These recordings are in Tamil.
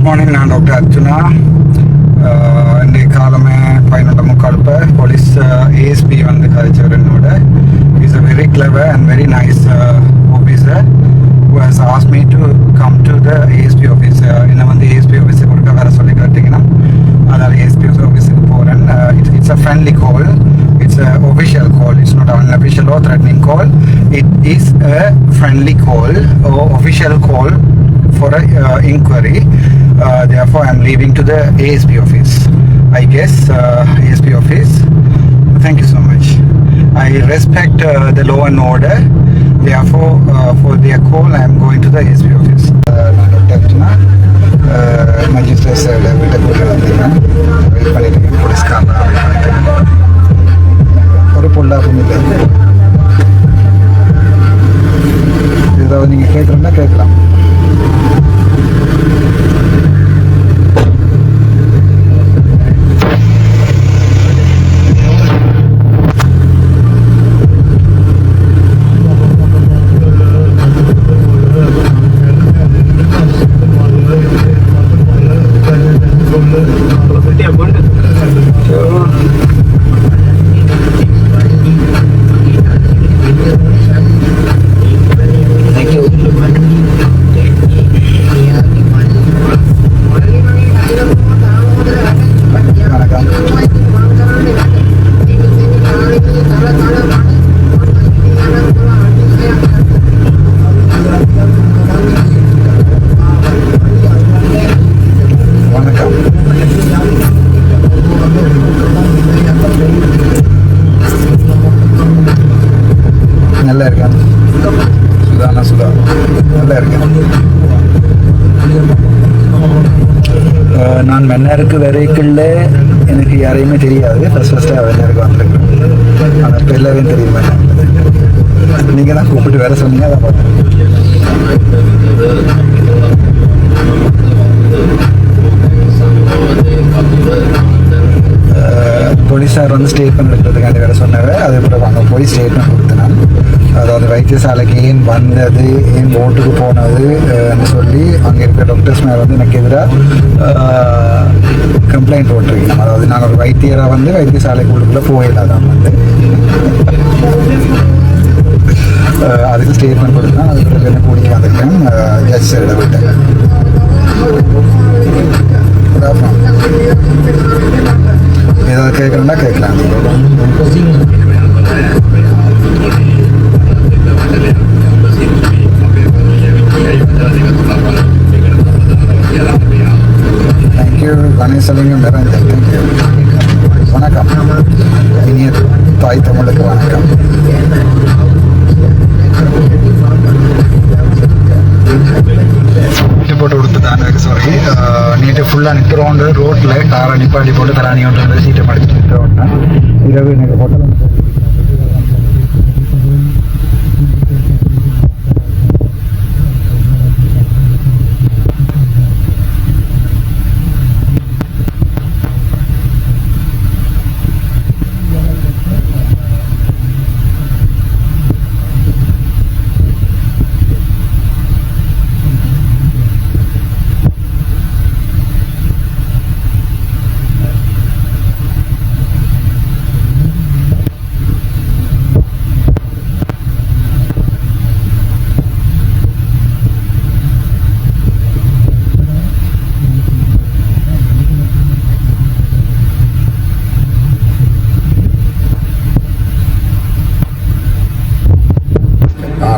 மார்னிங், நான் டாக்டர் அர்ஜுனா. இன்றைய காலமே 11:45 போலீஸ் ஏஎஸ்பி வந்து கதைச்சவர் என்னோட. Is a very clever and very nice officer who has asked me to come to the ASP office. என்னை வந்து ASP ஆஃபீஸுக்கு ஒருக்கா வேறு சொல்லி காட்டிங்கன்னா அதனால் ASP ஆஃபீஸுக்கு போகிறேன். It's a friendly call. It's an official call. It's not an unofficial or threatening call. It is a friendly call or official call for an inquiry. Therefore, I am leaving to the ASP office. I guess ASP office. Thank you so much. I respect the law and order. Therefore, for their call, I am going to the ASP office. நான் டாக்டர் அர்ஜுனா மஜிஸ்ட்ரேட் சைடில் விட்டு போட்டு வந்தீங்கன்னா வெயிட் பண்ணிட்டு போலீஸ்காரன் ஒரு பொல்லாப்பும் இல்லை. ஏதாவது நீங்கள் கேட்குறோன்னா கேட்கலாம். நல்லா இருக்கேன் சுதா நல்லா இருக்கேன். நான் மன்னருக்கு வரைக்குள்ள எனக்கு யாரையுமே தெரியாது. ஃபஸ்ட்டாக மன்னருக்கு வந்திருக்கேன். ஆனால் இப்போ எல்லாரையும் தெரியுமா? நீங்கள் தான் கூப்பிட்டு வேற சொன்னீங்க. அதை பார்த்தேன். போலீஸார் வந்து ஸ்டேட்மெண்ட் எடுக்கிறதுக்காண்டி வேறு சொன்னார். அதுக்கப்புறம் அங்கே போய் ஸ்டேட்மெண்ட் கொடுத்தேன். அதாவது வைத்தியசாலைக்கு ஏன் வந்தது, ஏன் ஓட்டுக்கு போனதுன்னு சொல்லி அங்கே இருக்கிற டாக்டர்ஸ் மேலே வந்து எனக்கு எதிராக கம்ப்ளைண்ட் போட்டிருக்கேன். அதாவது நான் ஒரு வைத்தியராக வந்து வைத்தியசாலைக்குள்ளுக்குள்ளே போயிடலாம் வந்து அதுக்கு ஸ்டேட்மெண்ட் கொடுத்தேன். அதுக்கு என்ன கூடிய வந்திருக்கேன் ஜட்ஜ் சைட விட்டேன். ஏதாவது கேட்கணும்னா கேட்கலாம். தேங்க்யூ கணேசலிங்கம் நிரஞ்சன். தேங்க்யூ. வணக்கம். இனிய தாய் தமிழுக்கு வணக்கம். போட்டு கொடுத்துட்டாங்க. சாரி, நீட்டு ஃபுல்லாக நிற்கிறோண்டு ரோட்டில் காரை நிப்பாட்டி போட்டு தராணி ஒன்று சீட்டை படிச்சுட்டு நிற்கிறோன்னா இரவு எனக்கு ஹோட்டல்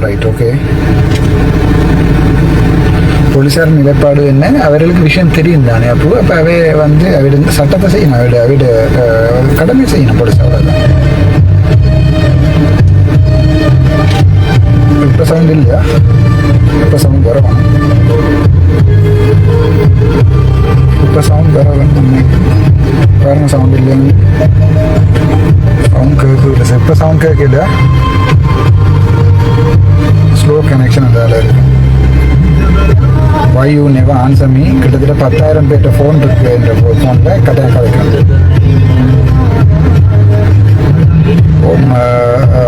ரைட். ஓகே, போலீஸார் நிலைப்பாடு என்ன, அவர்களுக்கு விஷயம் தெரியும் தானே. அப்போ அவை வந்து அவருடைய சட்டத்தை செய்யணும், அவருடைய கடமை செய்யணும். போலீஸ் அவ்வளோதான். இப்போ சவுண்ட் இல்லையா? இப்போ சவுண்ட் வரணும். இப்போ சவுண்ட் வரணும். பாருங்க, சவுண்ட் இல்லையா? சவுண்ட் கேட்கல சார். இப்போ சவுண்ட் கேட்கல. ஸ்லோ கனெக்ஷன் அதால் இருக்கு. Why you never answer me? கிட்டத்தட்ட 10,000 பேர்ட்ட ஃபோன் இருக்கு. என்ற ஃபோனில் கட்டாயம் கதைக்கிறது.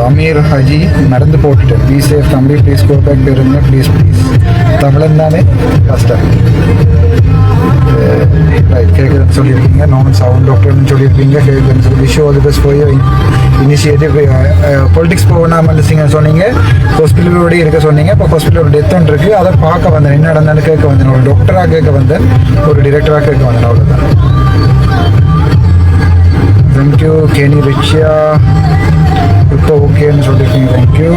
அமீர் ஹஜி நடந்து போட்டுட்டேன். ப்ளீஸ் சேஃப் தம்பி, ப்ளீஸ் கோ பேக். பேருங்க ப்ளீஸ் ப்ளீஸ். தமிழன் தானே கஷ்டம். சொல்லியிருக்கீங்க. நார்மல் சவுண்ட் டாக்டர்னு சொல்லியிருக்கீங்க. Wish all the best for your initiative. Politics போகணாமல் சொன்னீங்க, ஹாஸ்பிட்டலோட இருக்க சொன்னீங்க. இப்போ ஹாஸ்பிட்டலோட டெத் ஒன்று இருக்குது, அதை பார்க்க வந்தேன். என்ன நடந்தாலும் கேட்க வந்தேன். ஒரு டாக்டராக கேட்க வந்தேன், ஒரு டிரெக்டராக கேட்க வந்தேன். அவ்வளோதான். தேங்க்யூ. கேனி ரிச்சியா இப்போ ஓகேன்னு சொல்லியிருக்கீங்க. தேங்க்யூ.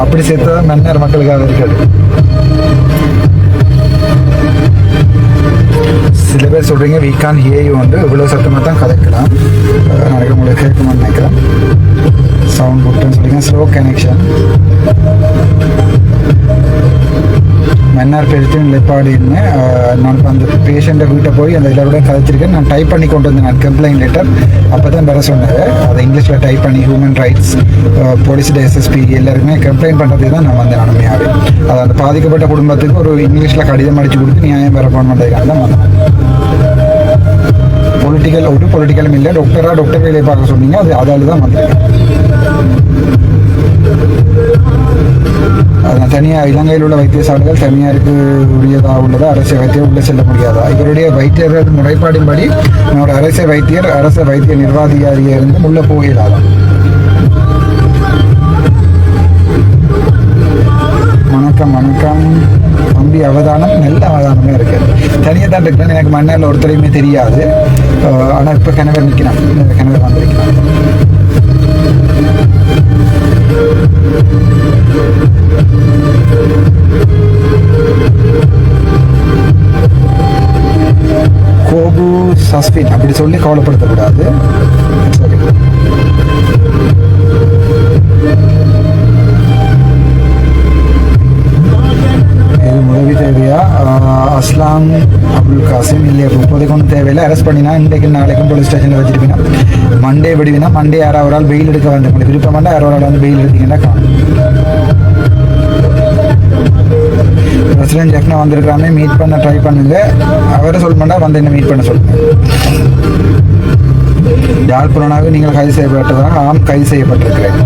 அப்படி சேர்த்தா மன்னர் மக்களுக்காக இருக்காது. சில பேர் சொல்கிறீங்க we can't hear you வந்து இவ்வளோ சத்தமாக தான் கதைக்கலாம். நாளைக்கு உங்களுக்கு கேட்கணும்னு நினைக்கிறேன். சவுண்ட் போட்டுன்னு சொல்லிங்க. Slow connection. மன்னார் பெருத்து நிலைப்பாடுன்னு நான் இப்போ அந்த பேஷண்ட்டை வீட்டை போய் அந்த எல்லாரோட கதைச்சிருக்கேன். நான் டைப் பண்ணி கொண்டு வந்தேன். நான் கம்ப்ளைண்ட் லெட்டர் அப்போ தான் வர சொன்னது. அதை இங்கிலீஷில் டைப் பண்ணி ஹியூமன் ரைட்ஸ் போலீஸ் எஸ்எஸ்பி எல்லாருமே கம்ப்ளைண்ட் பண்ணுறதுக்கு தான் நான் வந்தேன். உண்மையாகவே அது அந்த பாதிக்கப்பட்ட குடும்பத்துக்கு ஒரு இங்கிலீஷில் கடிதம் அடித்து கொடுத்து நியாயம் பெற பண்ணுறதுக்காக தான் வந்தேன். ஒரு பொலிட்டிக்கலும் இல்லை. டாக்டர் வேலையை பார்க்க சொன்னீங்க, அது அதால் தான் வந்திருக்கேன். தனியாக இலங்கையில் உள்ள வைத்தியசாலைகள் தனியாருக்கு உரியதாக உள்ளதா, அரசு வைத்தியர் உள்ள செல்ல முடியாதா? இவருடைய வைத்தியர்கள் முறைப்பாடின்படி என்னோட அரசு வைத்திய நிர்வாகியாக இருந்து உள்ள போகலாதான். வணக்கம் தம்பி. அவதானம் நல்ல அவதானமே இருக்கு. தனியாக தான் இருக்கிறேன். எனக்கு மண்ணில் ஒருத்தரையுமே தெரியாது. ஆனால் இப்போ கிணவர் நிற்கிறான், கிணவர் வந்திருக்கிறான். கோபு சஸ்பின் அப்படி சொல்லி கவலைப்படுத்தக்கூடாது. சரி, உதவி தேவையா? அஸ்லாம் அப்துல் காசிம் இல்லையா? இப்போதைக்கு ஒன்றும் தேவையில்லை. அரெஸ்ட் பண்ணினா இன்றைக்கு நாளைக்கும் போலீஸ் ஸ்டேஷனில் வச்சுருப்பீங்க. மண்டே விடுவினா மண்டே யாராவது ஒரு ஆள் பெயில் எடுக்க வந்து விருப்பமாண்டா யாரோ ஒரு ஆள் வந்து பெயில் எடுத்தீங்கன்னா காணும். பிரசிடென்ட் ஜெஃப்னா வந்திருக்காமே, மீட் பண்ண ட்ரை பண்ணுங்க. அவரை சொல்ல மாட்டா வந்து என்ன மீட் பண்ண சொல்லுங்க. யாழ்ப்பாணாக நீங்கள் கைது செய்யப்பட்டதாக? ஆம், கைது செய்யப்பட்டிருக்கிறேன்.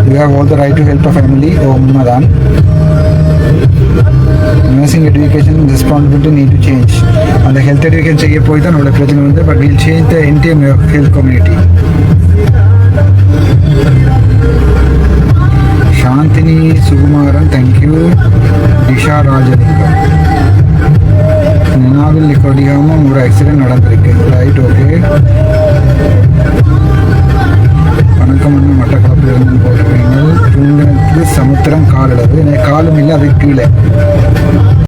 You have all the right to help a family. உண்மைதான். Nursing education responsibility need to change. அந்த ஹெல்த் எஜுகேஷன் செய்ய போய் தான் நம்மளோட பிரச்சனை வந்து. But will change the entire health community. Chandini Sukumaran thank you. Disha Rajalingam. நினாவில் நிக்கடியாமல் ஒரு ஆக்சிடென்ட் நடந்திருக்கு. Right, okay. வணக்கம். மட்டக்களப்பில் இருந்து போட்டுருக்கீங்க. சமுத்திரம் காலளவு. எனக்கு காலும் இல்லை, அதுக்கு கீழே